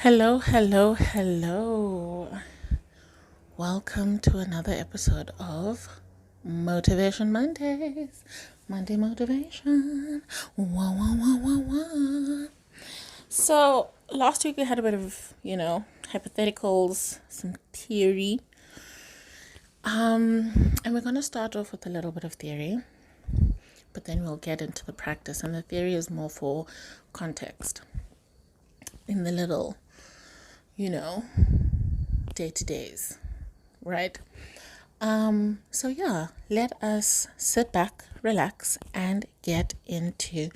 Hello, hello, hello. Welcome to another episode of Motivation Mondays. Monday motivation. Wah, wah, wah, wah, wah. So, last week we had a bit of, hypotheticals, some theory. And we're going to start off with a little bit of theory, but then we'll get into the practice. And the theory is more for context in the little, day-to-days, right? So yeah, let us sit back, relax, and get into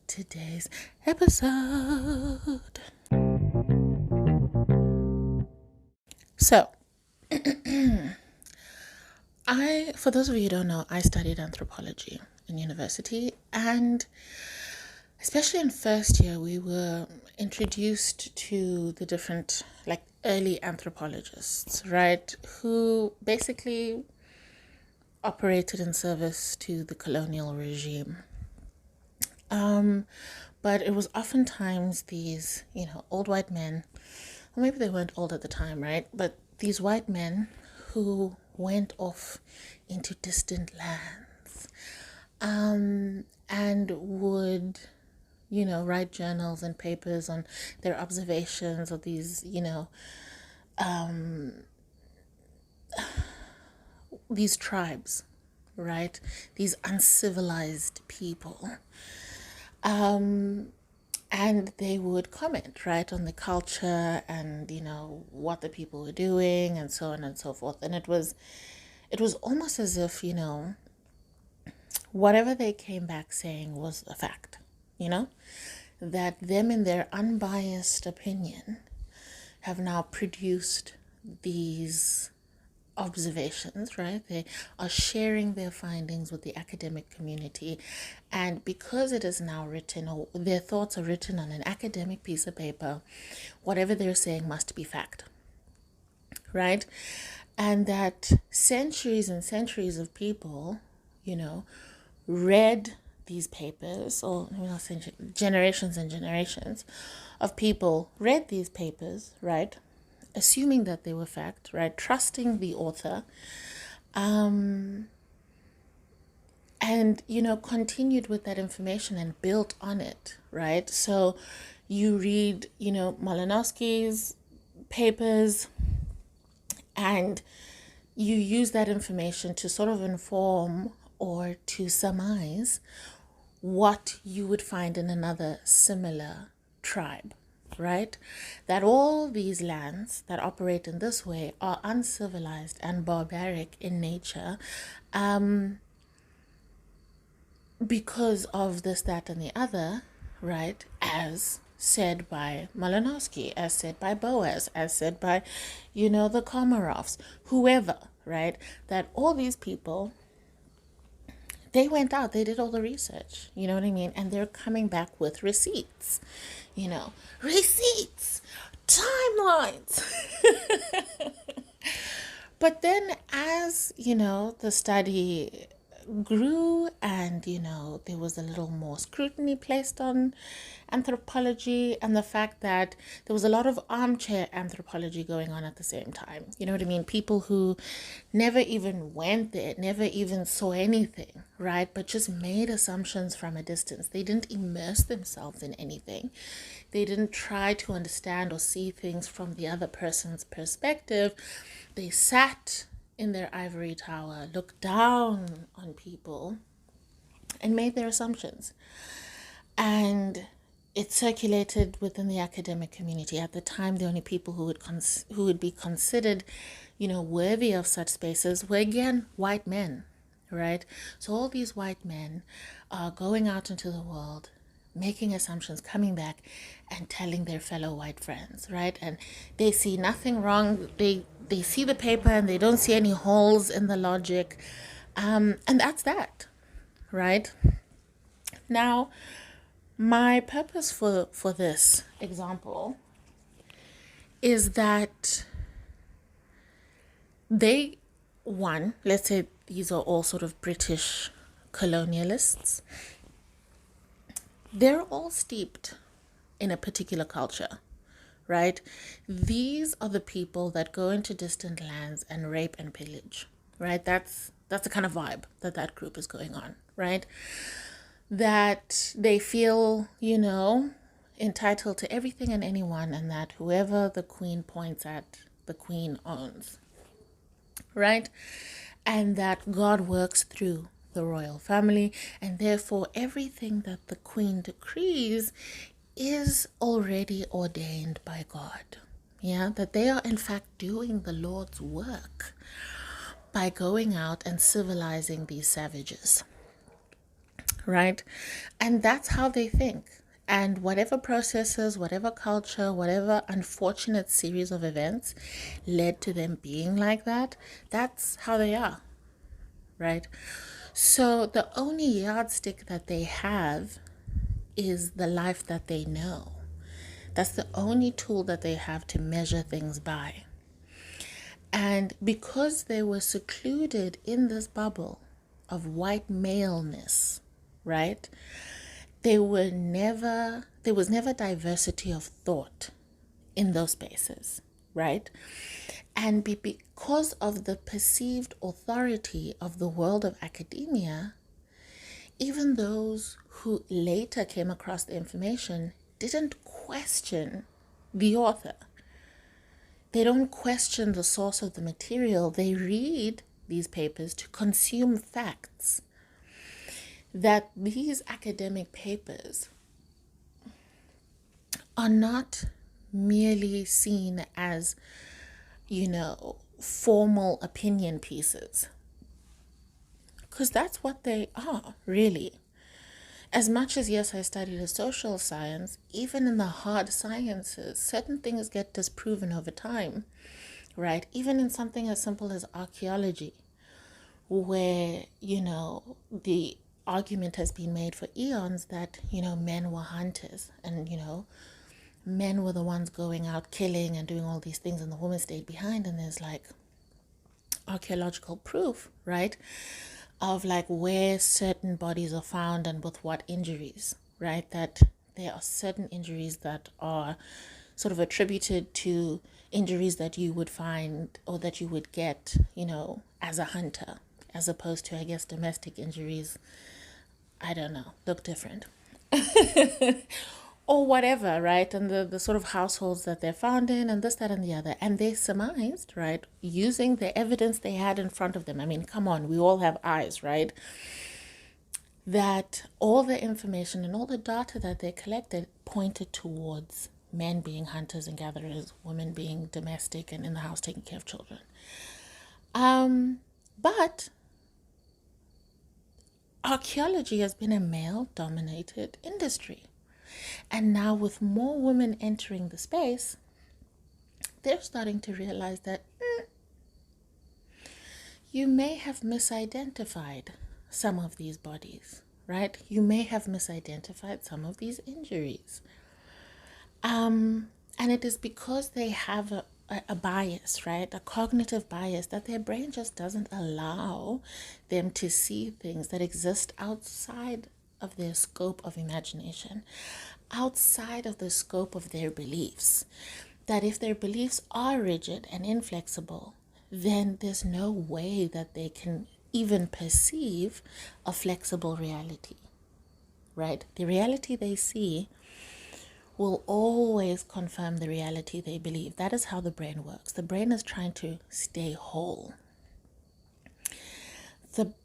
today's episode. So, for those of you who don't know, I studied anthropology in university, and especially in first year, we were introduced to the different, early anthropologists, right, who basically operated in service to the colonial regime. But it was oftentimes these, old white men, or maybe they weren't old at the time, right? But these white men who went off into distant lands, and would, write journals and papers on their observations of these, these tribes, right? These uncivilized people. And they would comment, right, on the culture and, what the people were doing and so on and so forth. And it was almost as if, whatever they came back saying was a fact, that them in their unbiased opinion have now produced these observations, right? They are sharing their findings with the academic community, and because it is now written, or their thoughts are written on an academic piece of paper, whatever they're saying must be fact, right? And that centuries and centuries of people, read these papers, or generations and generations of people read these papers, right, assuming that they were fact, right, trusting the author, and continued with that information and built on it, right? So you read, Malinowski's papers, and you use that information to sort of inform or to surmise what you would find in another similar tribe, right? That all these lands that operate in this way are uncivilized and barbaric in nature, because of this, that, and the other, right? As said by Malinowski, as said by Boas, as said by, the Komarovs, whoever, right? That all these people, they went out, they did all the research, you know what I mean? And they're coming back with receipts, receipts, timelines. But then as, the study grew and, there was a little more scrutiny placed on anthropology, and the fact that there was a lot of armchair anthropology going on at the same time. You know what I mean? People who never even went there, never even saw anything, right? But just made assumptions from a distance. They didn't immerse themselves in anything. They didn't try to understand or see things from the other person's perspective. They sat in their ivory tower, looked down on people, and made their assumptions. And it circulated within the academic community. At the time, the only people who would be considered, worthy of such spaces were, again, white men, right? So all these white men are going out into the world, making assumptions, coming back and telling their fellow white friends, right? And they see nothing wrong. They see the paper and they don't see any holes in the logic. And that's that, right? Now, my purpose for this example is that let's say these are all sort of British colonialists, they're all steeped in a particular culture, right? These are the people that go into distant lands and rape and pillage, right? That's the kind of vibe that group is going on, right? That they feel, entitled to everything and anyone, and that whoever the queen points at, the queen owns, right? And that God works through the royal family, and therefore everything that the queen decrees is already ordained by God. Yeah, that they are in fact doing the Lord's work by going out and civilizing these savages, right? And that's how they think. And whatever processes, whatever culture, whatever unfortunate series of events led to them being like that, that's how they are, right? So the only yardstick that they have is the life that they know. That's the only tool that they have to measure things by. And because they were secluded in this bubble of white maleness, right? There was never diversity of thought in those spaces, right? And because of the perceived authority of the world of academia, even those who later came across the information didn't question the author. They don't question the source of the material. They read these papers to consume facts. That these academic papers are not merely seen as, formal opinion pieces. Because that's what they are, really. As much as, yes, I studied a social science, even in the hard sciences, certain things get disproven over time, right? Even in something as simple as archaeology, where, the argument has been made for eons that, men were hunters and, men were the ones going out killing and doing all these things and the women stayed behind. And there's like archaeological proof, right? Of like where certain bodies are found and with what injuries, right? That there are certain injuries that are sort of attributed to injuries that you would find or that you would get, as a hunter, as opposed to, I guess, domestic injuries. I don't know, look different. Or whatever, right? And the sort of households that they're found in and this, that, and the other. And they surmised, right, using the evidence they had in front of them. I mean, come on, we all have eyes, right? That all the information and all the data that they collected pointed towards men being hunters and gatherers, women being domestic and in the house taking care of children. But archaeology has been a male-dominated industry. And now with more women entering the space, they're starting to realize that you may have misidentified some of these bodies, right? You may have misidentified some of these injuries. And it is because they have a bias, right? A cognitive bias that their brain just doesn't allow them to see things that exist outside of their scope of imagination, outside of the scope of their beliefs. That if their beliefs are rigid and inflexible, then there's no way that they can even perceive a flexible reality, right? The reality they see will always confirm the reality they believe. That is how the brain works. The brain is trying to stay whole.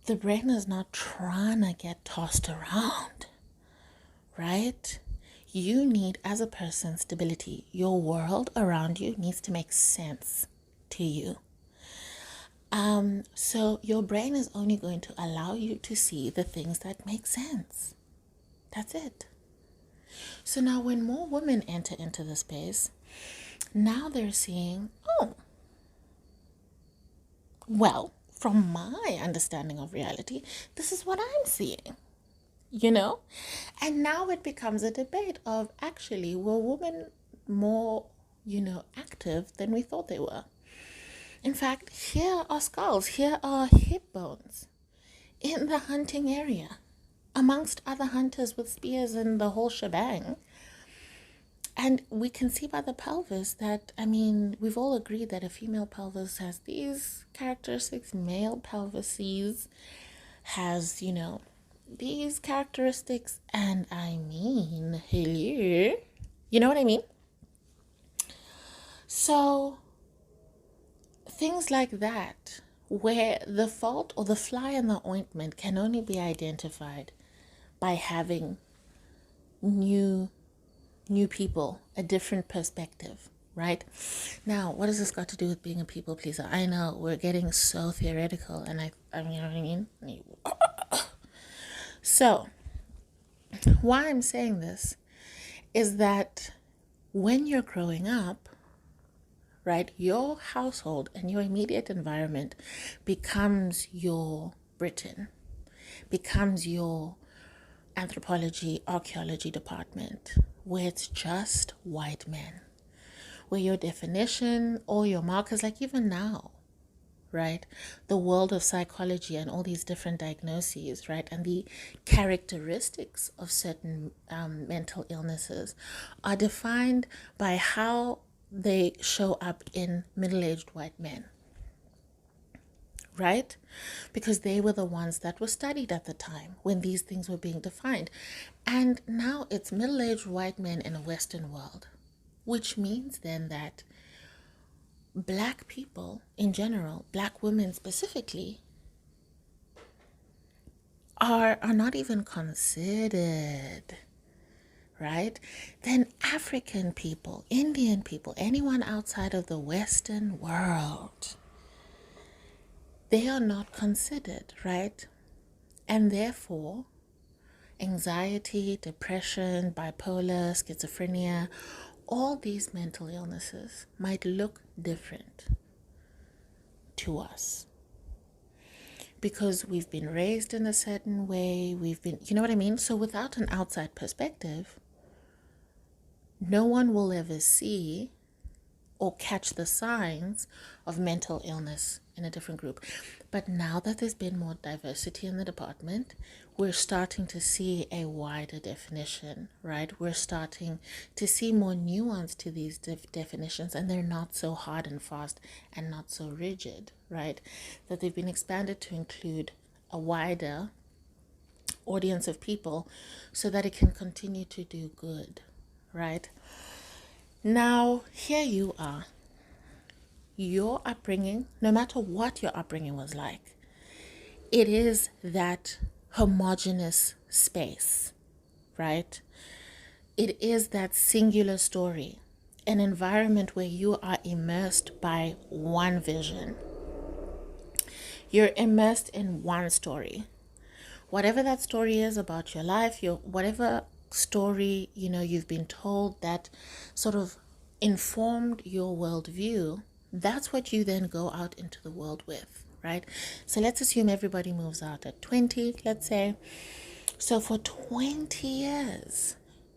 The brain is not trying to get tossed around, right? You need, as a person, stability. Your world around you needs to make sense to you. So your brain is only going to allow you to see the things that make sense. That's it. So now when more women enter into the space, now they're seeing, well, from my understanding of reality, this is what I'm seeing, And now it becomes a debate of, actually, were women more, active than we thought they were? In fact, here are skulls, here are hip bones in the hunting area, amongst other hunters with spears and the whole shebang. And we can see by the pelvis that, I mean, we've all agreed that a female pelvis has these characteristics, male pelvises has, these characteristics. And I mean, hello, you know what I mean? So things like that, where the fault or the fly in the ointment can only be identified by having new people, a different perspective, right? Now, what has this got to do with being a people pleaser? I know we're getting so theoretical, and I mean, you know what I mean? So, why I'm saying this is that when you're growing up, right, your household and your immediate environment becomes your Britain, becomes your anthropology, archaeology department, where it's just white men, where your definition or your markers, like even now, right, the world of psychology and all these different diagnoses, right, and the characteristics of certain mental illnesses are defined by how they show up in middle-aged white men, right? Because they were the ones that were studied at the time when these things were being defined. And now it's middle-aged white men in a Western world, which means then that Black people in general, Black women specifically, are not even considered, right? Then African people, Indian people, anyone outside of the Western world, they are not considered, right? And therefore, anxiety, depression, bipolar, schizophrenia, all these mental illnesses might look different to us because we've been raised in a certain way, you know what I mean? So without an outside perspective, no one will ever see or catch the signs of mental illness in a different group. But now that there's been more diversity in the department, we're starting to see a wider definition, right? We're starting to see more nuance to these definitions, and they're not so hard and fast and not so rigid, right? That they've been expanded to include a wider audience of people so that it can continue to do good, right? Now, here you are. Your upbringing, no matter what your upbringing was like, it is that homogeneous space, right? It is that singular story, an environment where you are immersed by one vision. You're immersed in one story. Whatever that story is about your life, whatever story, you've been told that sort of informed your worldview, that's what you then go out into the world with, right? So let's assume everybody moves out at 20, let's say. So for 20 years,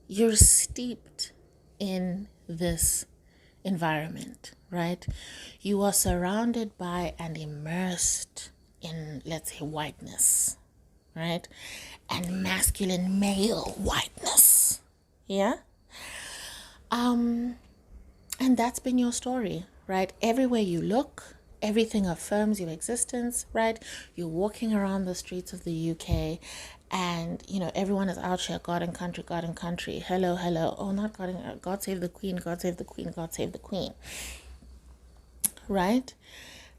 you're steeped in this environment, right? You are surrounded by and immersed in, let's say, whiteness, right? And masculine male whiteness. Yeah? And that's been your story, right? Everywhere you look, everything affirms your existence, right? You're walking around the streets of the UK and, everyone is out here, God and country, God and country. Hello, hello. Oh, not God and God save the Queen, God save the Queen, God save the Queen. Right?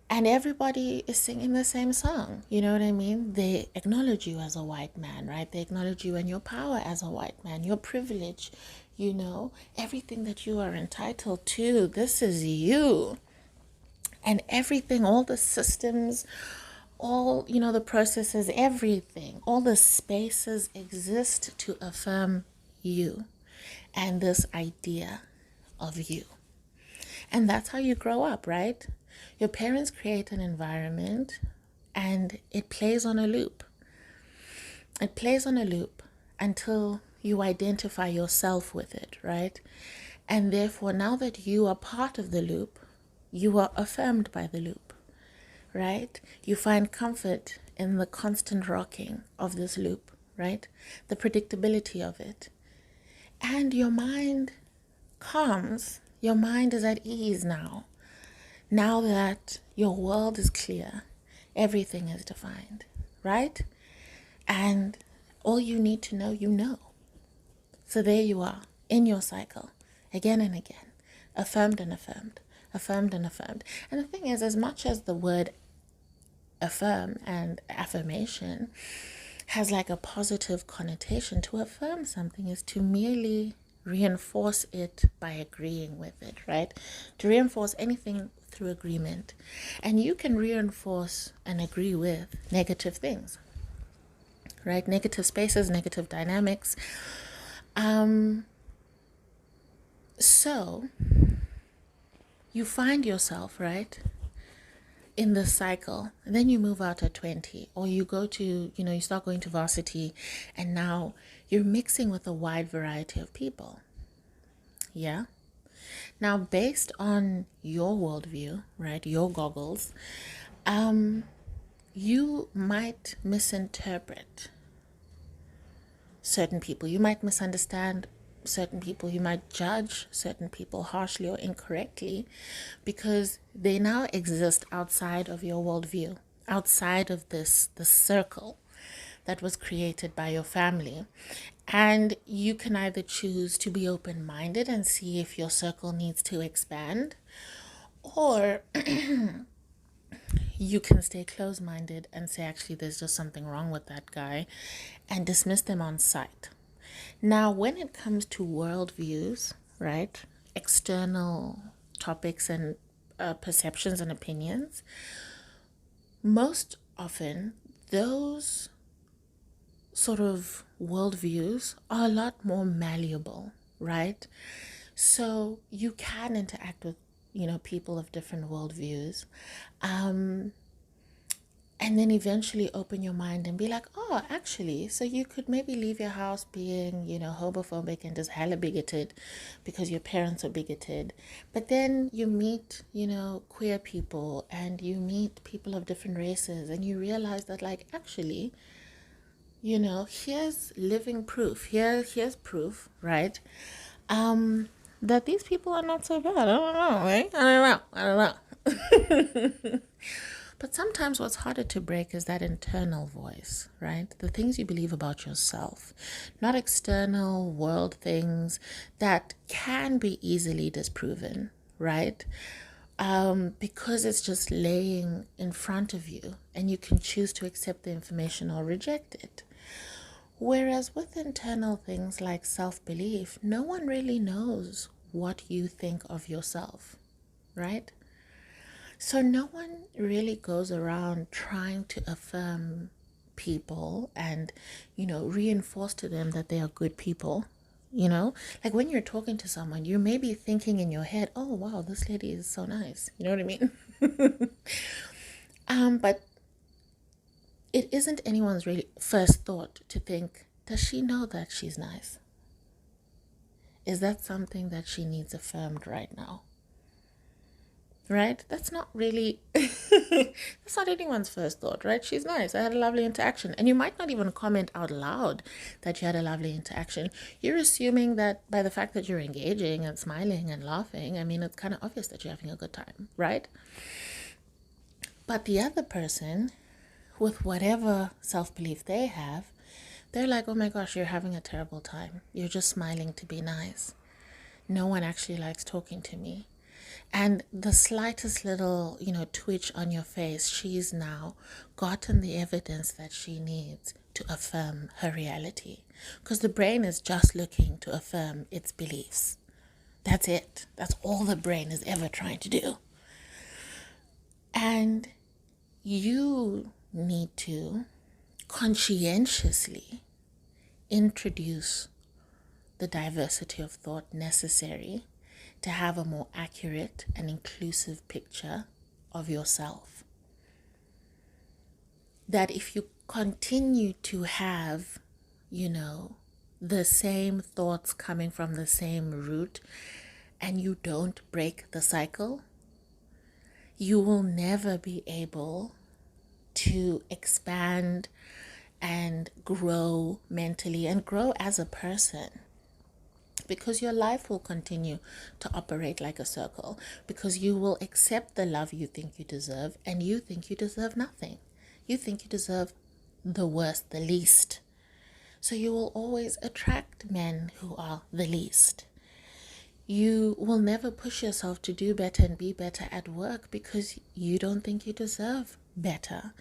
And everybody is singing the same song. You know what I mean? They acknowledge you as a white man, right? They acknowledge you and your power as a white man, your privilege, everything that you are entitled to. This is you. And everything, all the systems, all, the processes, everything, all the spaces exist to affirm you and this idea of you. And that's how you grow up, right? Your parents create an environment and it plays on a loop. It plays on a loop until you identify yourself with it, right? And therefore, now that you are part of the loop, you are affirmed by the loop, right? You find comfort in the constant rocking of this loop, right? The predictability of it. And your mind calms, your mind is at ease now. Now that your world is clear, everything is defined, right? And all you need to know, you know. So there you are in your cycle, again and again, affirmed and affirmed, affirmed and affirmed. And the thing is, as much as the word affirm and affirmation has like a positive connotation, to affirm something is to merely reinforce it by agreeing with it, right? To reinforce anything through agreement. And you can reinforce and agree with negative things, right? Negative spaces, negative dynamics. So you find yourself, right, in the cycle, and then you move out at 20, or you go to, you start going to varsity, and now you're mixing with a wide variety of people. Yeah. Now, based on your worldview, right, your goggles, you might misinterpret certain people. You might misunderstand certain people. You might judge certain people harshly or incorrectly because they now exist outside of your worldview, outside of the circle that was created by your family. And you can either choose to be open-minded and see if your circle needs to expand, or you can stay close-minded and say, actually, there's just something wrong with that guy, and dismiss them on sight. Now, when it comes to worldviews, right, external topics and perceptions and opinions, most often those sort of worldviews are a lot more malleable, right? So you can interact with, people of different worldviews. And then eventually open your mind and be like, oh, actually, so you could maybe leave your house being, homophobic and just hella bigoted because your parents are bigoted. But then you meet, queer people, and you meet people of different races, and you realize that, like, actually, here's living proof. Here's proof, right? That these people are not so bad. I don't know, right? I don't know. But sometimes what's harder to break is that internal voice, right? The things you believe about yourself, not external world things that can be easily disproven, right? Because it's just laying in front of you and you can choose to accept the information or reject it. Whereas with internal things like self-belief, no one really knows what you think of yourself, right? So no one really goes around trying to affirm people and, reinforce to them that they are good people. Like when you're talking to someone, you may be thinking in your head, oh, wow, this lady is so nice. You know what I mean? But it isn't anyone's really first thought to think, does she know that she's nice? Is that something that she needs affirmed right now? Right? That's not really, that's not anyone's first thought, right? She's nice. I had a lovely interaction. And you might not even comment out loud that you had a lovely interaction. You're assuming that by the fact that you're engaging and smiling and laughing, I mean, it's kind of obvious that you're having a good time, right? But the other person, with whatever self-belief they have, they're like, oh my gosh, you're having a terrible time. You're just smiling to be nice. No one actually likes talking to me. And the slightest little, twitch on your face, she's now gotten the evidence that she needs to affirm her reality. Because the brain is just looking to affirm its beliefs. That's it. That's all the brain is ever trying to do. And you need to conscientiously introduce the diversity of thought necessary to have a more accurate and inclusive picture of yourself. That if you continue to have, the same thoughts coming from the same root and you don't break the cycle, you will never be able to expand and grow mentally and grow as a person. because your life will continue to operate like a circle, because you will accept the love you think you deserve, and you think you deserve nothing. You think you deserve the worst, the least. So you will always attract men who are the least. You will never push yourself to do better and be better at work because you don't think you deserve better.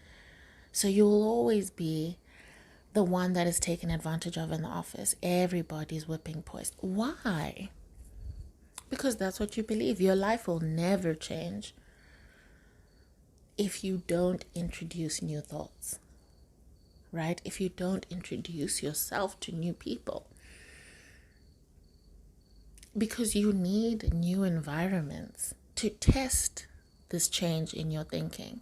So you will always be the one that is taken advantage of in the office. Everybody's whipping post. Why? Because that's what you believe. Your life will never change if you don't introduce new thoughts, right? If you don't introduce yourself to new people. Because you need new environments to test this change in your thinking,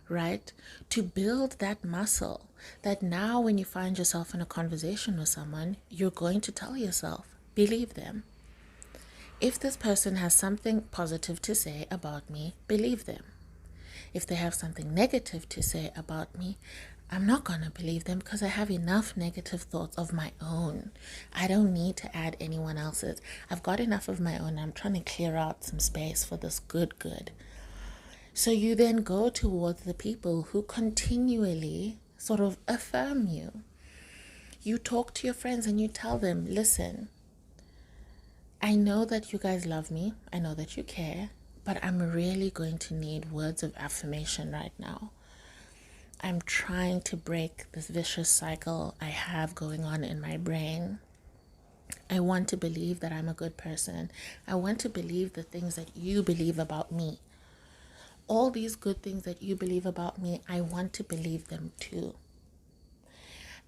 right? To build that muscle that now when you find yourself in a conversation with someone, you're going to tell yourself, believe them. If this person has something positive to say about me, believe them. If they have something negative to say about me, I'm not going to believe them because I have enough negative thoughts of my own. I don't need to add anyone else's. I've got enough of my own. I'm trying to clear out some space for this good. So you then go towards the people who continually sort of affirm you. You talk to your friends and you tell them, listen, I know that you guys love me. I know that you care, but I'm really going to need words of affirmation right now. I'm trying to break this vicious cycle I have going on in my brain. I want to believe that I'm a good person. I want to believe the things that you believe about me. All these good things that you believe about me, I want to believe them too.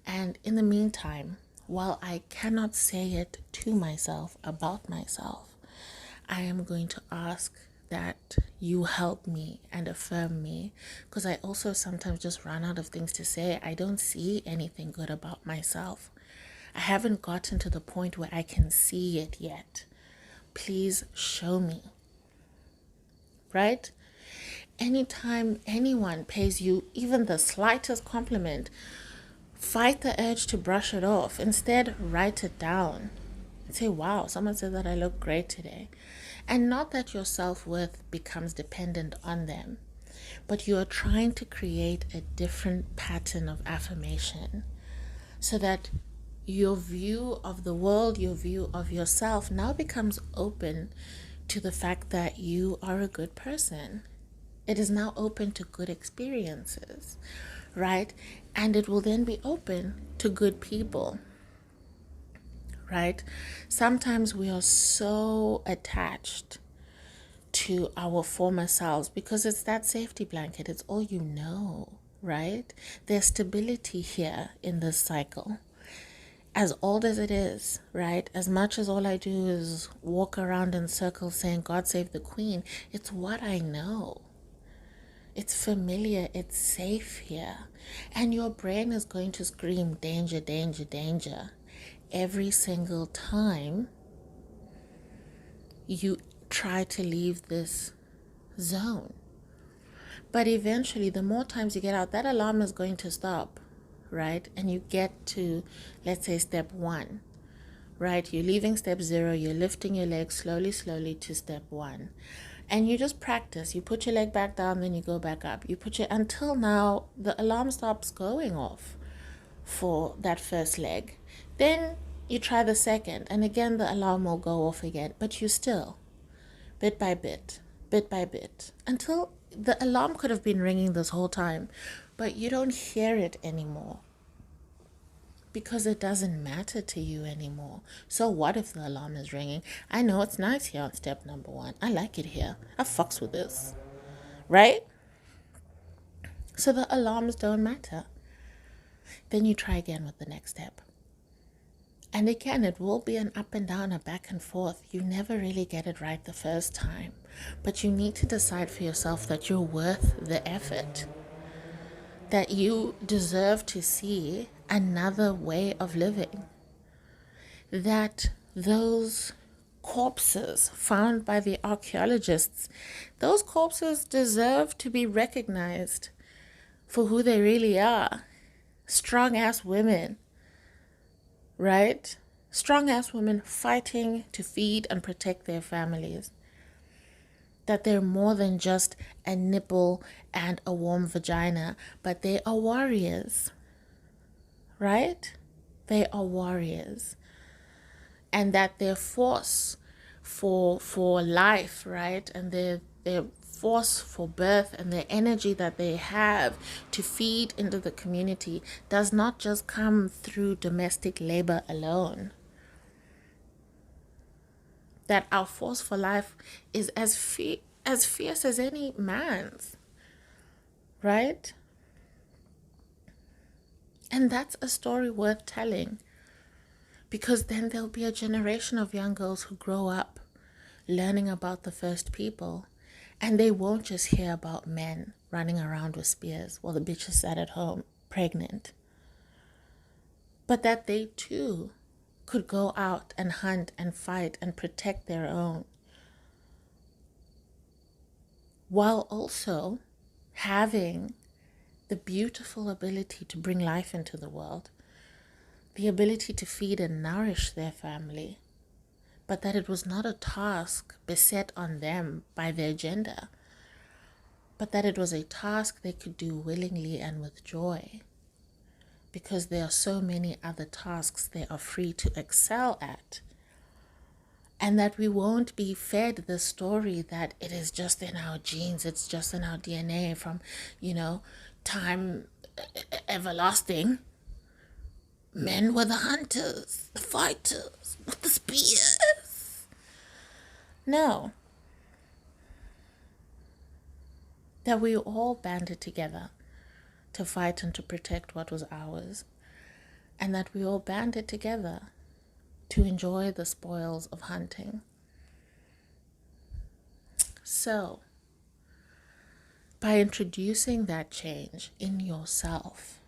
And in the meantime, while I cannot say it to myself about myself, I am going to ask that you help me and affirm me, because I also sometimes just run out of things to say. I don't see anything good about myself. I haven't gotten to the point where I can see it yet. Please show me. Right? Anytime anyone pays you even the slightest compliment, fight the urge to brush it off. Instead, write it down. Say, wow, someone said that I look great today. And not that your self-worth becomes dependent on them, but you are trying to create a different pattern of affirmation so that your view of the world, your view of yourself now becomes open to the fact that you are a good person. It is now open to good experiences, right? And it will then be open to good people. Right? Sometimes we are so attached to our former selves because it's that safety blanket. It's all you know, right? There's stability here in this cycle. As old as it is, right? As much as all I do is walk around in circles saying, God save the Queen, it's what I know. It's familiar. It's safe here. And your brain is going to scream, danger, danger, danger, every single time you try to leave this zone. But eventually, the more times you get out, that alarm is going to stop, right? And you get to, let's say, step 1, right? You're leaving step 0, you're lifting your leg slowly to step 1. And you just practice. You put your leg back down, then you go back up. You put your, until now, the alarm stops going off for that first leg. Then you try the second, and again the alarm will go off again, but you still, bit by bit, until the alarm could have been ringing this whole time, but you don't hear it anymore because it doesn't matter to you anymore. So what if the alarm is ringing? I know it's nice here on step number 1. I like it here. I fucks with this, right? So the alarms don't matter. Then you try again with the next step. And again, it will be an up and down, a back and forth. You never really get it right the first time. But you need to decide for yourself that you're worth the effort. That you deserve to see another way of living. That those corpses found by the archaeologists, those corpses deserve to be recognized for who they really are. Strong-ass women. Right? Strong ass women fighting to feed and protect their families. That they're more than just a nipple and a warm vagina, but they are warriors, right? They are warriors. And that their force for life, right? And their force for birth and the energy that they have to feed into the community does not just come through domestic labor alone. That our force for life is as fierce as any man's, right? And that's a story worth telling, because then there'll be a generation of young girls who grow up learning about the first people, and they won't just hear about men running around with spears while the bitches sat at home pregnant, but that they too could go out and hunt and fight and protect their own, while also having the beautiful ability to bring life into the world, the ability to feed and nourish their family, but that it was not a task beset on them by their gender, but that it was a task they could do willingly and with joy, because there are so many other tasks they are free to excel at. And that we won't be fed the story that it is just in our genes, it's just in our DNA from, time everlasting. Men were the hunters, the fighters, with the spears. No. That we all banded together to fight and to protect what was ours. And that we all banded together to enjoy the spoils of hunting. So, by introducing that change in yourself,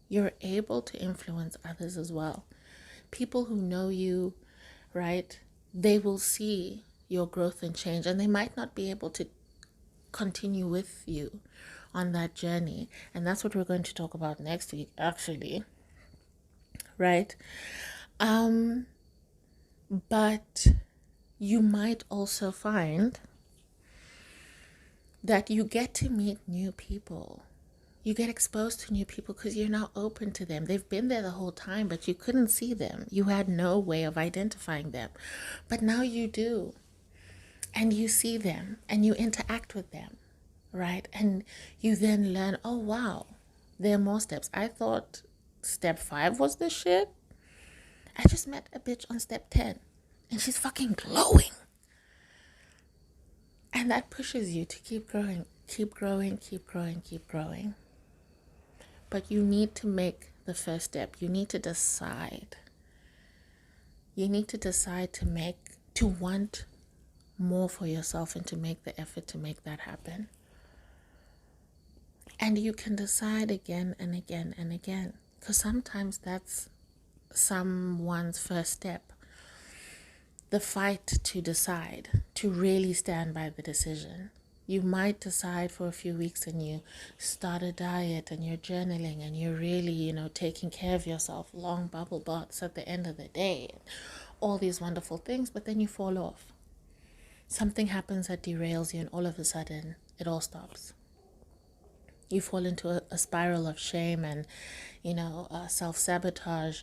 you're able to influence others as well. People who know you, right, they will see your growth and change, and they might not be able to continue with you on that journey. And that's what we're going to talk about next week, actually, right? But you might also find that you get to meet new people. You get exposed to new people because you're now open to them. They've been there the whole time, but you couldn't see them. You had no way of identifying them. But now you do. And you see them and you interact with them, right? And you then learn, oh, wow, there are more steps. I thought step 5 was the shit. I just met a bitch on step 10 and she's fucking glowing. And that pushes you to keep growing, keep growing, keep growing, keep growing. But you need to make the first step. You need to decide. You need to decide to want more for yourself and to make the effort to make that happen. And you can decide again and again and again, because sometimes that's someone's first step. The fight to decide, to really stand by the decision. You might decide for a few weeks and you start a diet and you're journaling and you're really, taking care of yourself, long bubble baths at the end of the day, all these wonderful things, but then you fall off. Something happens that derails you and all of a sudden it all stops. You fall into a spiral of shame and, self-sabotage,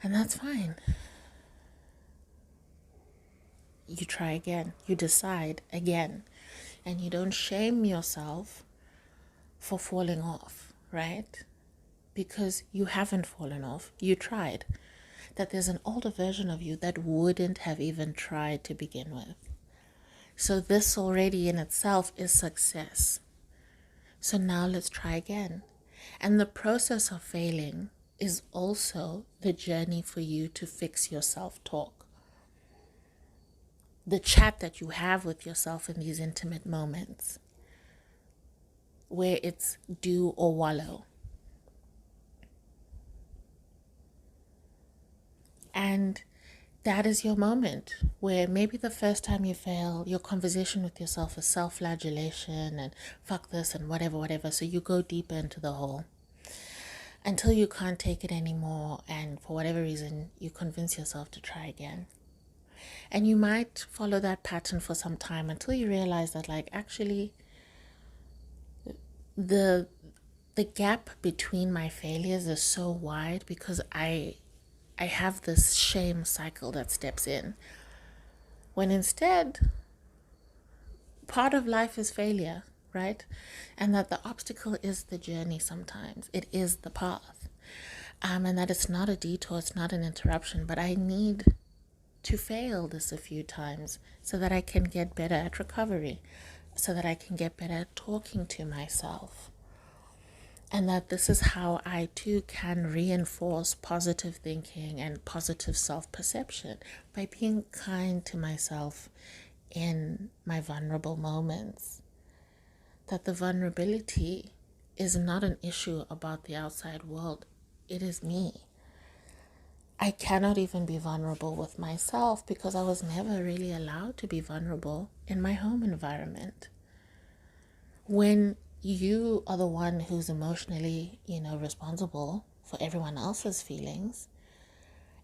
and that's fine. You try again, you decide again, and you don't shame yourself for falling off, right? Because you haven't fallen off, you tried. That there's an older version of you that wouldn't have even tried to begin with. So this already in itself is success. So now let's try again. And the process of failing is also the journey for you to fix your self-talk. The chat that you have with yourself in these intimate moments where it's do or wallow. And that is your moment where maybe the first time you fail, your conversation with yourself is self-flagellation and fuck this and whatever. So you go deeper into the hole. until you can't take it anymore, and for whatever reason you convince yourself to try again. And you might follow that pattern for some time until you realize that, like, actually the gap between my failures is so wide because I have this shame cycle that steps in, when instead part of life is failure, right? And that the obstacle is the journey. Sometimes it is the path, and that it's not a detour, it's not an interruption, but I need to fail this a few times so that I can get better at recovery, so that I can get better at talking to myself. And that this is how I too can reinforce positive thinking and positive self-perception, by being kind to myself in my vulnerable moments. That the vulnerability is not an issue about the outside world, it is me. I cannot even be vulnerable with myself because I was never really allowed to be vulnerable in my home environment. When you are the one who's emotionally, responsible for everyone else's feelings,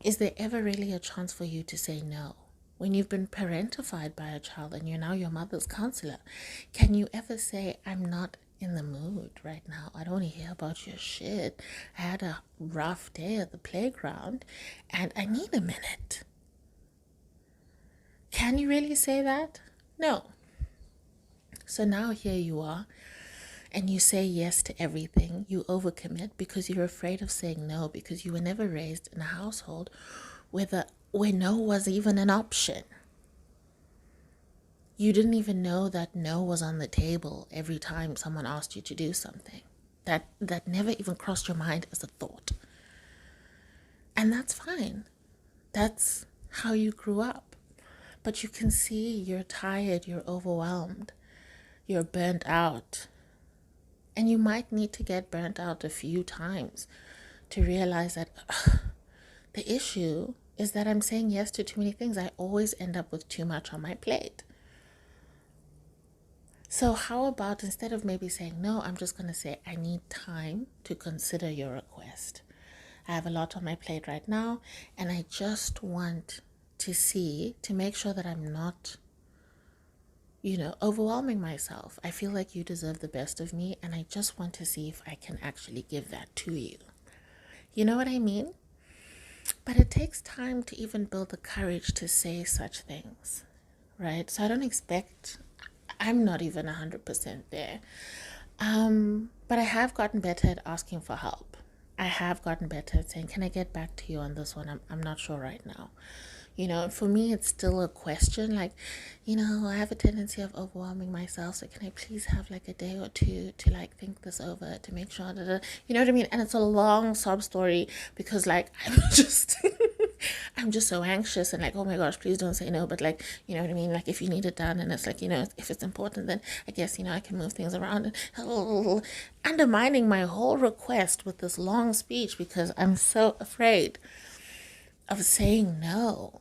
is there ever really a chance for you to say no? When you've been parentified by a child and you're now your mother's counselor, can you ever say, I'm not in the mood right now, I don't want to hear about your shit, I had a rough day at the playground and I need a minute? Can you really say that? No. So now here you are, and you say yes to everything. You overcommit because you're afraid of saying no, because you were never raised in a household where no was even an option. You didn't even know that no was on the table every time someone asked you to do something. That never even crossed your mind as a thought. And that's fine. That's how you grew up. But you can see you're tired, you're overwhelmed, you're burnt out. And you might need to get burnt out a few times to realize that the issue is that I'm saying yes to too many things. I always end up with too much on my plate. So how about, instead of maybe saying no, I'm just going to say, I need time to consider your request. I have a lot on my plate right now, and I just want to make sure that I'm not overwhelming myself. I feel like you deserve the best of me, and I just want to see if I can actually give that to you. You know what I mean? But it takes time to even build the courage to say such things, right? So I'm not even 100% there. But I have gotten better at asking for help. I have gotten better at saying, can I get back to you on this one? I'm not sure right now. For me, it's still a question. Like, I have a tendency of overwhelming myself. So can I please have like a day or two to like think this over, to make sure that, you know what I mean? And it's a long sob story because like, I'm just so anxious and like, oh my gosh, please don't say no. But like, you know what I mean? Like if you need it done and it's like, if it's important, then I guess, I can move things around, and undermining my whole request with this long speech because I'm so afraid of saying no,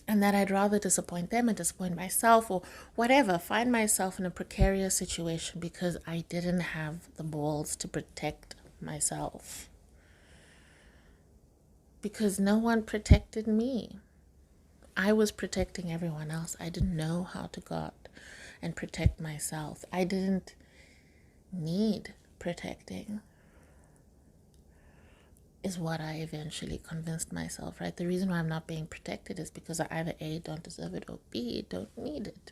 and that I'd rather disappoint them and disappoint myself or whatever, find myself in a precarious situation because I didn't have the balls to protect myself, because no one protected me. I was protecting everyone else. I didn't know how to go out and protect myself. I didn't need protecting, is what I eventually convinced myself, right? The reason why I'm not being protected is because I either A, don't deserve it, or B, don't need it,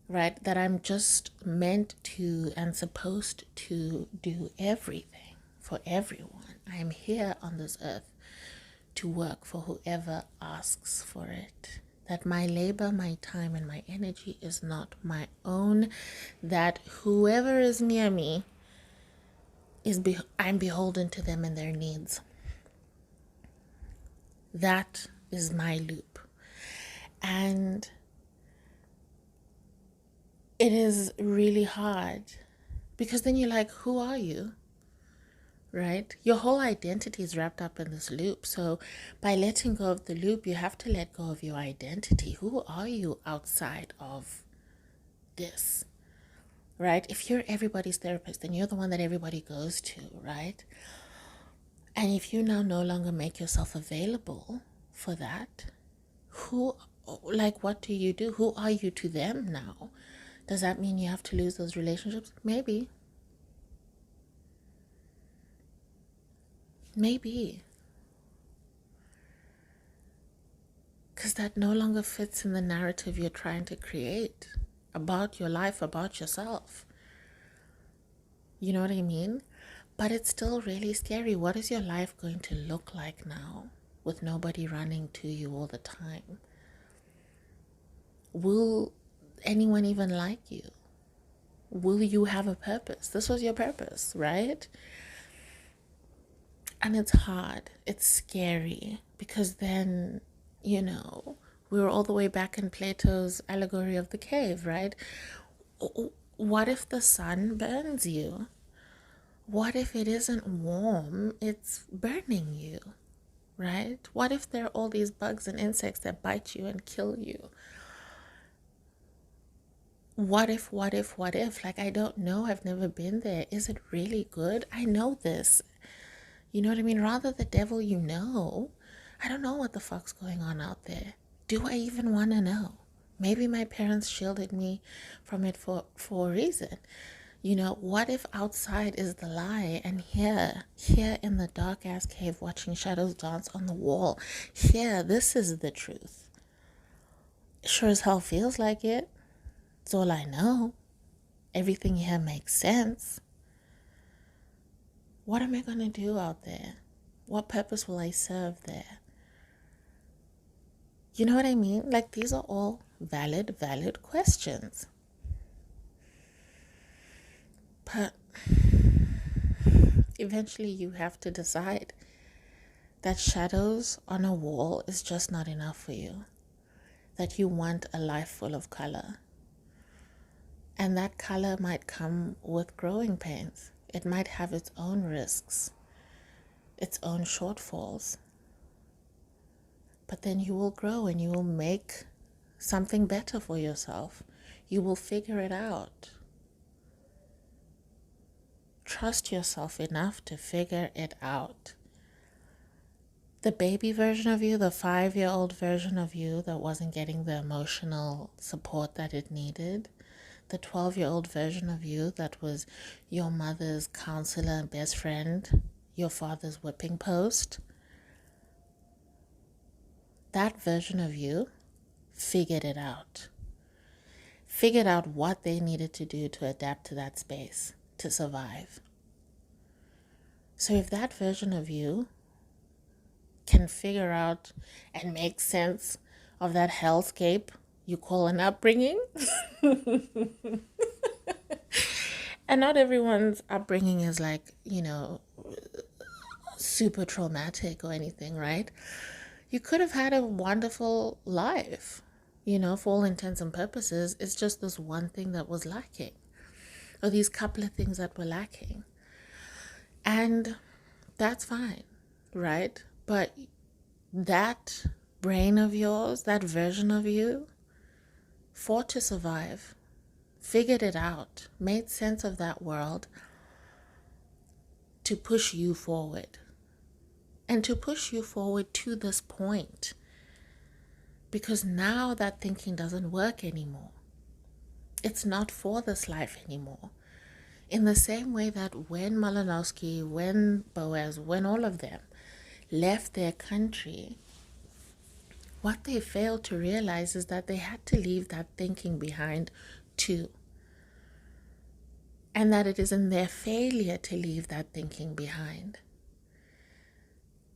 right? That I'm just meant to and supposed to do everything for everyone. I am here on this earth to work for whoever asks for it. That my labor, my time, and my energy is not my own. That whoever is near me, I'm beholden to them and their needs. That is my loop. And it is really hard because then you're like, who are you? Right? Your whole identity is wrapped up in this loop. So by letting go of the loop, you have to let go of your identity. Who are you outside of this? right? If you're everybody's therapist, then you're the one that everybody goes to, right? And if you now no longer make yourself available for that, who, like, what do you do? Who are you to them now? Does that mean you have to lose those relationships? Maybe. Maybe. Because that no longer fits in the narrative you're trying to create about your life, about yourself. You know what I mean? But it's still really scary. What is your life going to look like now with nobody running to you all the time? Will anyone even like you? Will you have a purpose? This was your purpose, right? And it's hard. It's scary because then, we were all the way back in Plato's allegory of the cave, right? What if the sun burns you? What if it isn't warm? It's burning you, right? What if there are all these bugs and insects that bite you and kill you? What if? Like, I don't know. I've never been there. Is it really good? I know this. You know what I mean? Rather the devil you know. I don't know what the fuck's going on out there. Do I even want to know? Maybe my parents shielded me from it for a reason. What if outside is the lie and here in the dark ass cave watching shadows dance on the wall, this is the truth. Sure as hell feels like it. It's all I know. Everything here makes sense. What am I going to do out there? What purpose will I serve there? You know what I mean? Like, these are all valid questions. But eventually you have to decide that shadows on a wall is just not enough for you. That you want a life full of color. And that color might come with growing pains. It might have its own risks, its own shortfalls. But then you will grow and you will make something better for yourself. You will figure it out. Trust yourself enough to figure it out. The baby version of you, the 5-year-old version of you that wasn't getting the emotional support that it needed, the 12-year-old version of you that was your mother's counselor and best friend, your father's whipping post, that version of you figured it out. Figured out what they needed to do to adapt to that space, to survive. So if that version of you can figure out and make sense of that hellscape you call an upbringing, and not everyone's upbringing is like, super traumatic or anything, right? You could have had a wonderful life, for all intents and purposes. It's just this one thing that was lacking, or these couple of things that were lacking. And that's fine, right? But that brain of yours, that version of you, fought to survive, figured it out, made sense of that world to push you forward. And to push you forward to this point. Because now that thinking doesn't work anymore. It's not for this life anymore. In the same way that when Malinowski, when Boaz, when all of them left their country, what they failed to realize is that they had to leave that thinking behind too. And that it is in their failure to leave that thinking behind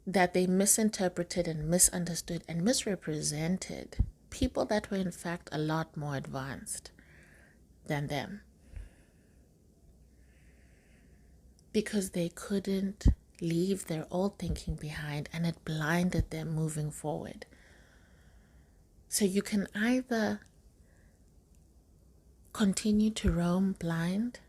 that they misinterpreted and misunderstood and misrepresented people that were in fact a lot more advanced than them. Because they couldn't leave their old thinking behind and it blinded them moving forward. So you can either continue to roam blind,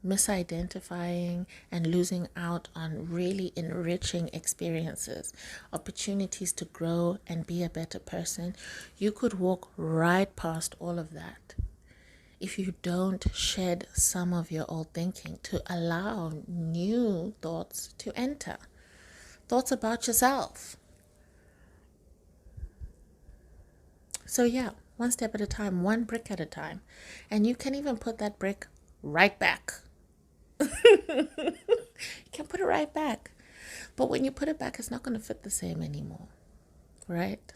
misidentifying and losing out on really enriching experiences, opportunities to grow and be a better person. You could walk right past all of that if you don't shed some of your old thinking to allow new thoughts to enter, thoughts about yourself. So yeah, one step at a time, one brick at a time. And you can even put that brick right back. You can put it right back. But when you put it back, it's not going to fit the same anymore, right?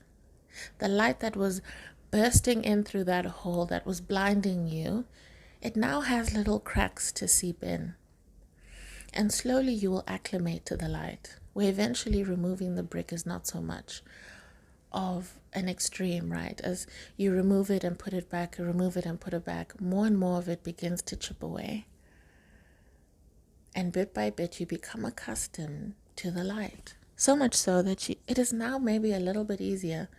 The light that was bursting in through that hole that was blinding you, it now has little cracks to seep in. And slowly you will acclimate to the light, where eventually removing the brick is not so much of an extreme, right? As you remove it and put it back, remove it and put it back, more and more of it begins to chip away. And bit by bit, you become accustomed to the light. So much so that it is now maybe a little bit easier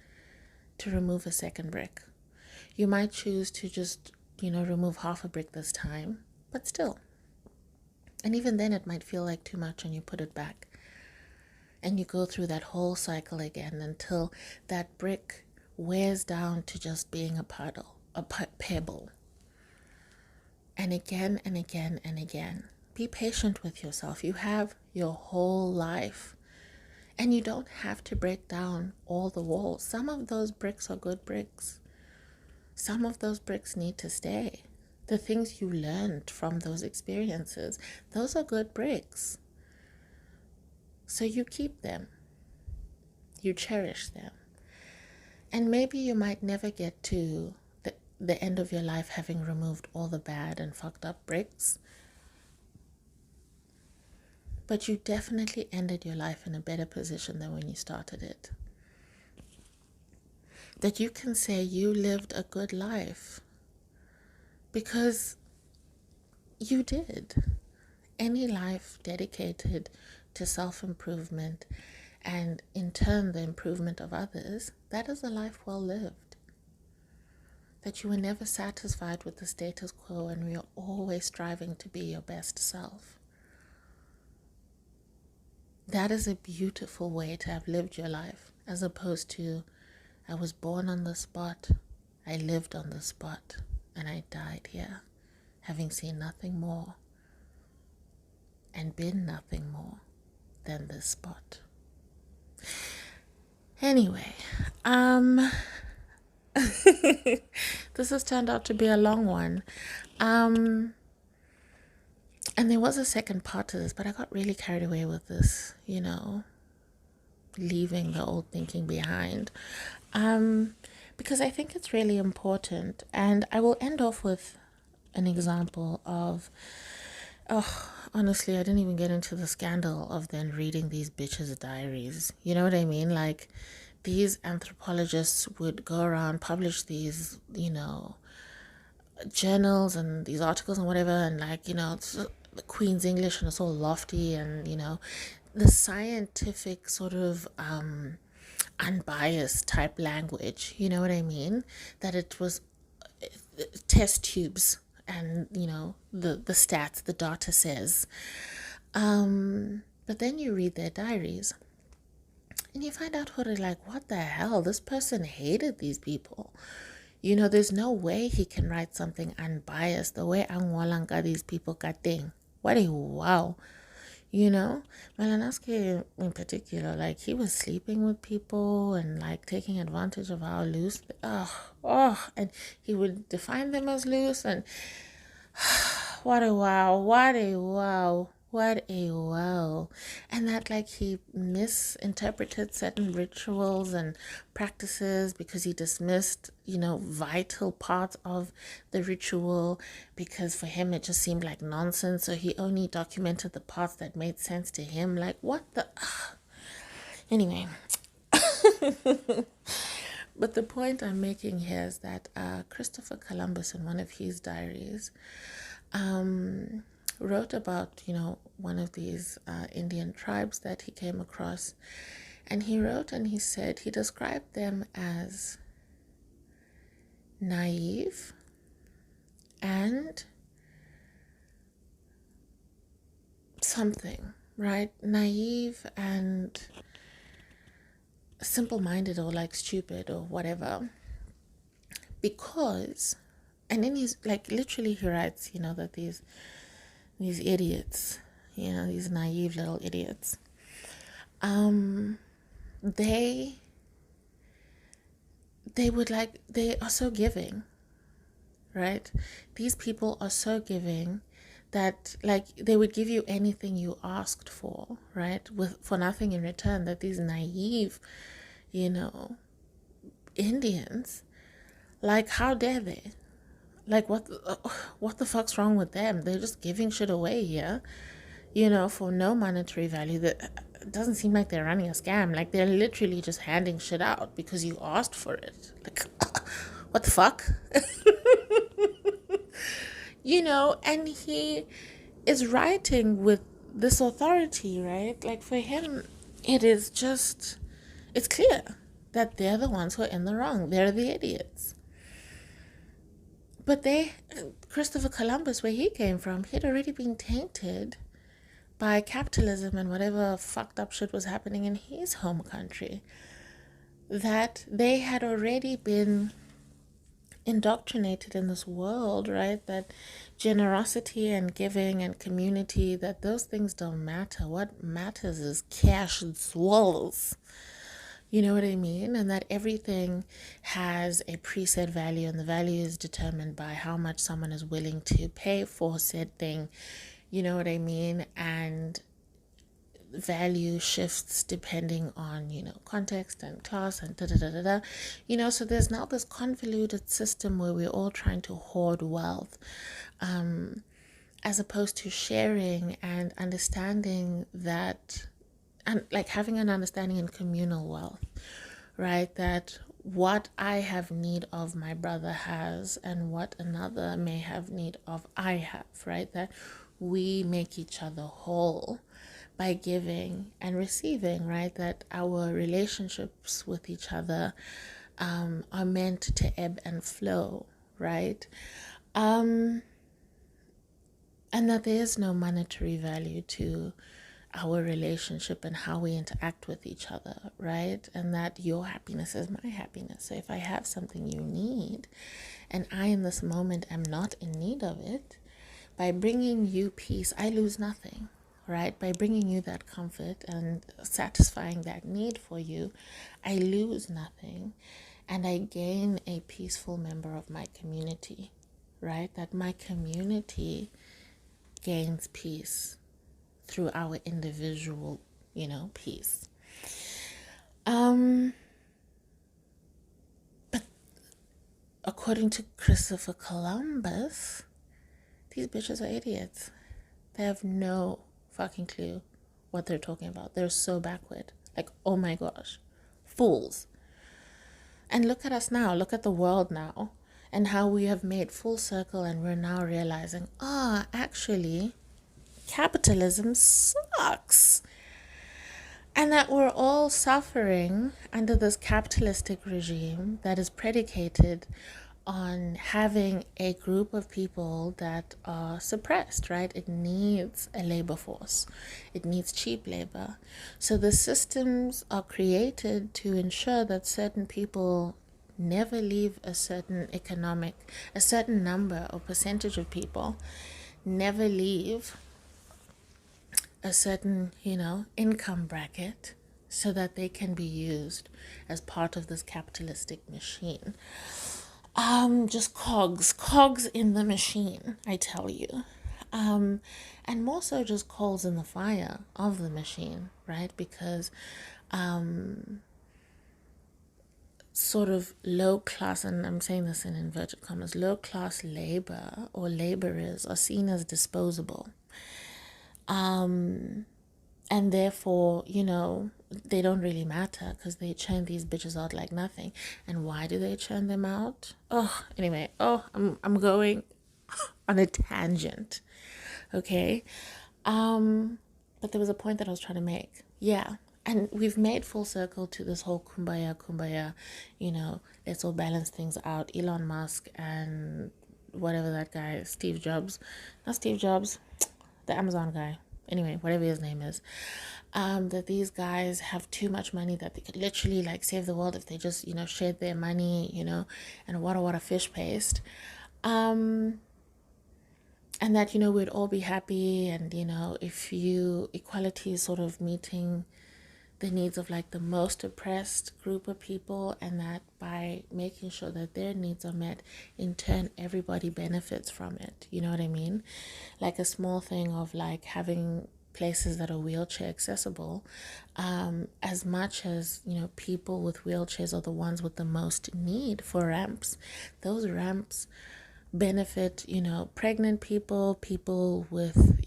to remove a second brick. You might choose to just, remove half a brick this time, but still. And even then it might feel like too much and you put it back. And you go through that whole cycle again until that brick wears down to just being a puddle, a pebble. And again and again and again. Be patient with yourself. You have your whole life. And you don't have to break down all the walls. Some of those bricks are good bricks. Some of those bricks need to stay. The things you learned from those experiences, those are good bricks. So you keep them. You cherish them. And maybe you might never get to the end of your life having removed all the bad and fucked up bricks. But you definitely ended your life in a better position than when you started it. That you can say you lived a good life because you did. Any life dedicated to self-improvement and in turn the improvement of others, that is a life well lived. That you were never satisfied with the status quo and we are always striving to be your best self. That is a beautiful way to have lived your life, as opposed to, I was born on the spot, I lived on the spot, and I died here, having seen nothing more and been nothing more than this spot. Anyway, this has turned out to be a long one. And there was a second part to this, but I got really carried away with this, leaving the old thinking behind. Because I think it's really important. And I will end off with an example of, honestly, I didn't even get into the scandal of then reading these bitches' diaries. You know what I mean? Like, these anthropologists would go around, publish these, journals and these articles and whatever, and it's the Queen's English and it's all lofty and, the scientific sort of unbiased type language, you know what I mean? That it was test tubes and, the stats, the data says. But then you read their diaries and you find out what the hell? This person hated these people. There's no way he can write something unbiased the way Angwalanka these people got thing. What a wow. Malanaski in particular, he was sleeping with people and taking advantage of how loose, and he would define them as loose and what a wow, what a wow. What a wow. And that he misinterpreted certain rituals and practices because he dismissed, vital parts of the ritual because for him it just seemed like nonsense. So he only documented the parts that made sense to him. What the... Anyway. But the point I'm making here is that Christopher Columbus in one of his diaries wrote about, one of these Indian tribes that he came across. And he wrote and he said he described them as naive and something, right? Naive and simple-minded or stupid or whatever. Because, and then he's like, literally he writes, that these idiots, these naive little idiots, they they are so giving, right? These people are so giving that like they would give you anything you asked for, right? For nothing in return. That these naive, Indians, like, how dare they? Like, what the fuck's wrong with them? They're just giving shit away here, for no monetary value. That it doesn't seem like they're running a scam. Like, they're literally just handing shit out because you asked for it. Like, what the fuck? And he is writing with this authority, right? Like, for him, it's clear that they're the ones who are in the wrong. They're the idiots. But Christopher Columbus, where he came from, he'd already been tainted by capitalism and whatever fucked up shit was happening in his home country. That they had already been indoctrinated in this world, right? That generosity and giving and community, that those things don't matter. What matters is cash and swallows. You know what I mean? And that everything has a preset value, and the value is determined by how much someone is willing to pay for said thing. You know what I mean? And value shifts depending on, context and class and da-da-da-da-da. So there's now this convoluted system where we're all trying to hoard wealth, as opposed to sharing and understanding that, and like having an understanding in communal wealth, right? That what I have need of, my brother has, and what another may have need of, I have, right? That we make each other whole by giving and receiving, right? That our relationships with each other are meant to ebb and flow, right? And that there is no monetary value to our relationship and how we interact with each other, right? And that your happiness is my happiness. So if I have something you need and I in this moment am not in need of it, by bringing you peace, I lose nothing, right? By bringing you that comfort and satisfying that need for you, I lose nothing, and I gain a peaceful member of my community, right? That my community gains peace through our individual, peace. But according to Christopher Columbus, these bitches are idiots. They have no fucking clue what they're talking about. They're so backward. Like, oh my gosh, fools. And look at us now. Look at the world now, and how we have made full circle, and we're now realizing, actually, capitalism sucks, and that we're all suffering under this capitalistic regime that is predicated on having a group of people that are suppressed, right? It needs a labor force. It needs cheap labor. So the systems are created to ensure that certain people never leave a certain number or percentage of people never leave a certain, income bracket, so that they can be used as part of this capitalistic machine. Just cogs in the machine, I tell you. And more so just coals in the fire of the machine, right? Because sort of low class, and I'm saying this in inverted commas, low class labor or laborers are seen as disposable. And therefore, they don't really matter because they churn these bitches out like nothing. And why do they churn them out? Anyway, I'm going on a tangent. Okay. But there was a point that I was trying to make. Yeah. And we've made full circle to this whole kumbaya, let's all balance things out. Elon Musk and whatever that guy, not Steve Jobs, the Amazon guy. Anyway, whatever his name is, that these guys have too much money that they could literally like save the world if they just, shared their money, and what a fish paste. Um, and that, we'd all be happy. And, if equality is sort of meeting the needs of like the most oppressed group of people, and that by making sure that their needs are met, in turn, everybody benefits from it. You know what I mean? Like a small thing of like having places that are wheelchair accessible, as much as people with wheelchairs are the ones with the most need for ramps. Those ramps benefit pregnant people with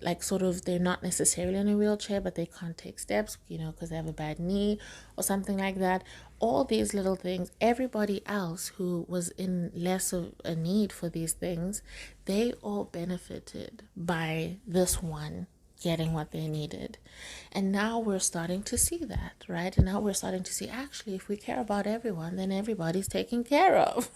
like sort of, they're not necessarily in a wheelchair but they can't take steps because they have a bad knee or something like that. All these little things, everybody else who was in less of a need for these things, they all benefited by this one getting what they needed. And now we're starting to see that, right? And now we're starting to see, actually, if we care about everyone, then everybody's taken care of.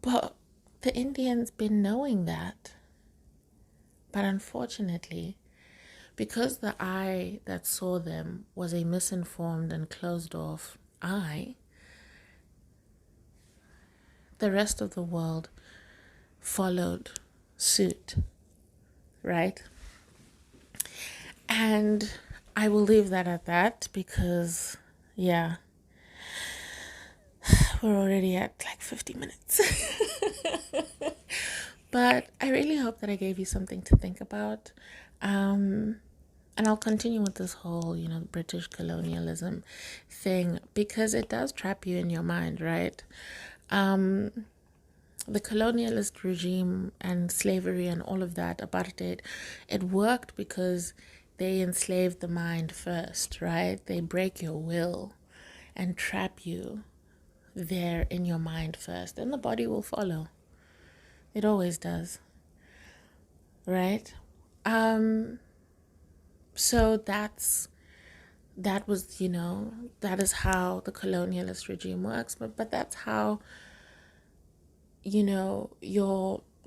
But the Indians been knowing that. But unfortunately, because the eye that saw them was a misinformed and closed off eye, the rest of the world followed suit, right? And I will leave that at that because, yeah, we're already at like 50 minutes. But I really hope that I gave you something to think about. And I'll continue with this whole, British colonialism thing because it does trap you in your mind, right? The colonialist regime and slavery and all of that, apartheid, it worked because they enslaved the mind first, right? They break your will and trap you there in your mind first, and the body will follow. It always does, right? So that was, that is how the colonialist regime works, but that's how,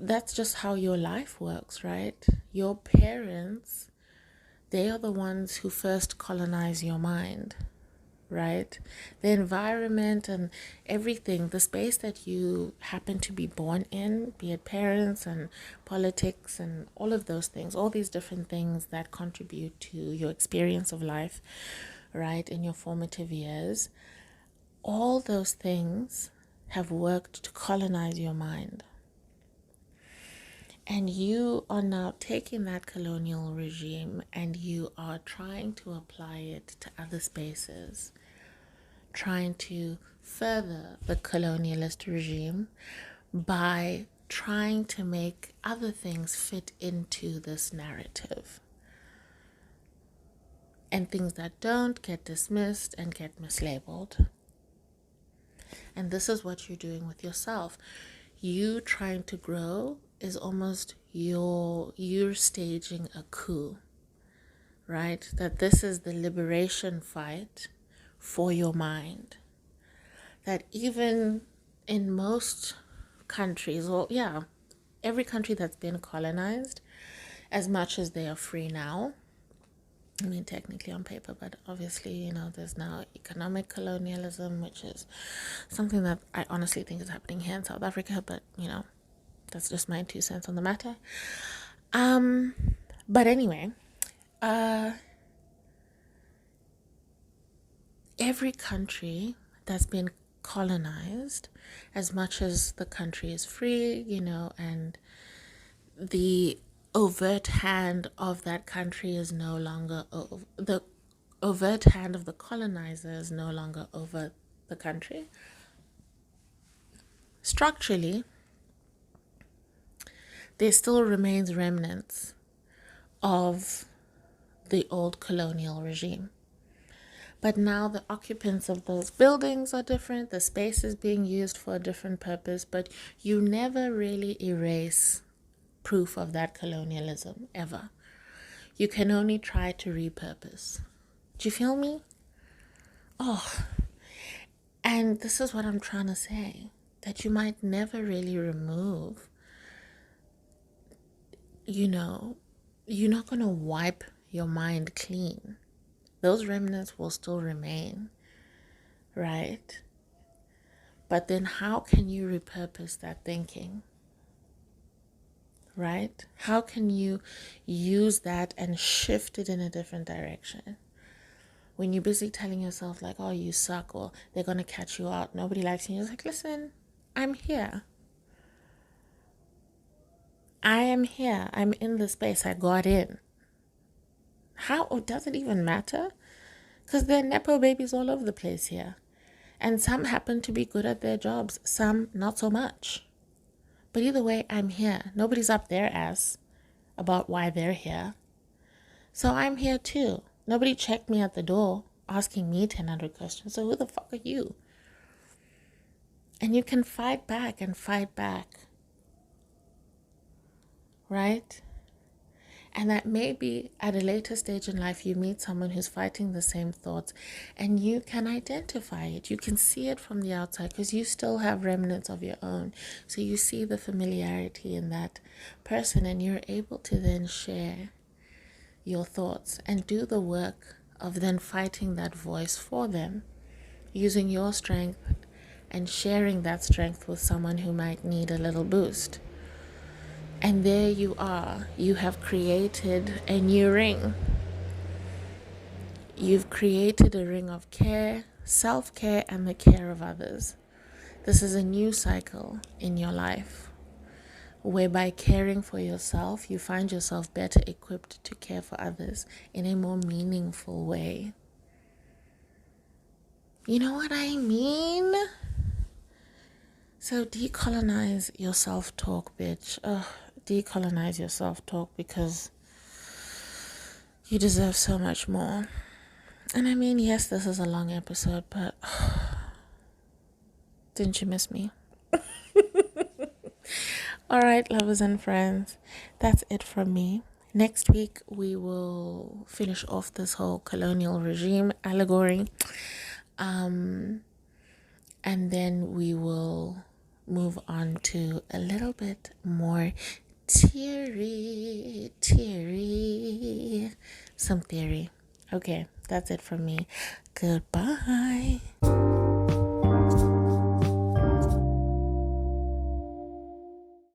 that's just how your life works, right? Your parents, they are the ones who first colonize your mind, right? The environment and everything, the space that you happen to be born in, be it parents and politics and all of those things, all these different things that contribute to your experience of life, right, in your formative years, all those things have worked to colonize your mind. And you are now taking that colonial regime and you are trying to apply it to other spaces, trying to further the colonialist regime by trying to make other things fit into this narrative. And things that don't get dismissed and get mislabeled. And this is what you're doing with yourself. You trying to grow is almost you're staging a coup, right? That this is the liberation fight for your mind. That even in most countries, well, yeah, every country that's been colonized, as much as they are free now, I mean, technically on paper, but obviously, there's now economic colonialism, which is something that I honestly think is happening here in South Africa, but, that's just my 2 cents on the matter. But anyway, every country that's been colonized, as much as the country is free, and the overt hand of that country is no longer the overt hand of the colonizer is no longer over the country. Structurally, there still remains remnants of the old colonial regime. But now the occupants of those buildings are different, the space is being used for a different purpose, but you never really erase proof of that colonialism, ever. You can only try to repurpose. Do you feel me? Oh, and this is what I'm trying to say, that you might never really remove, you're not going to wipe your mind clean. Those remnants will still remain, right? But then how can you repurpose that thinking, right? How can you use that and shift it in a different direction? When you're busy telling yourself like, oh, you suck, or they're going to catch you out, nobody likes you, you're like, listen, I'm here. I am here. I'm in the space. I got in. How? It doesn't even matter. Because there are Nepo babies all over the place here. And some happen to be good at their jobs. Some not so much. But either way, I'm here. Nobody's up their ass about why they're here. So I'm here too. Nobody checked me at the door asking me 1,000 questions. So who the fuck are you? And you can fight back and fight back. Right? And that maybe at a later stage in life, you meet someone who's fighting the same thoughts and you can identify it. You can see it from the outside because you still have remnants of your own. So you see the familiarity in that person and you're able to then share your thoughts and do the work of then fighting that voice for them, using your strength and sharing that strength with someone who might need a little boost. And there you are. You have created a new ring. You've created a ring of care, self-care, and the care of others. This is a new cycle in your life, whereby caring for yourself, you find yourself better equipped to care for others in a more meaningful way. You know what I mean? So decolonize your self-talk, bitch. Decolonize your self-talk because you deserve so much more. And I mean, yes, this is a long episode, but didn't you miss me? All right, lovers and friends, that's it from me. Next week, we will finish off this whole colonial regime allegory. And then we will move on to a little bit more theory, some theory. Okay, that's it from me. Goodbye.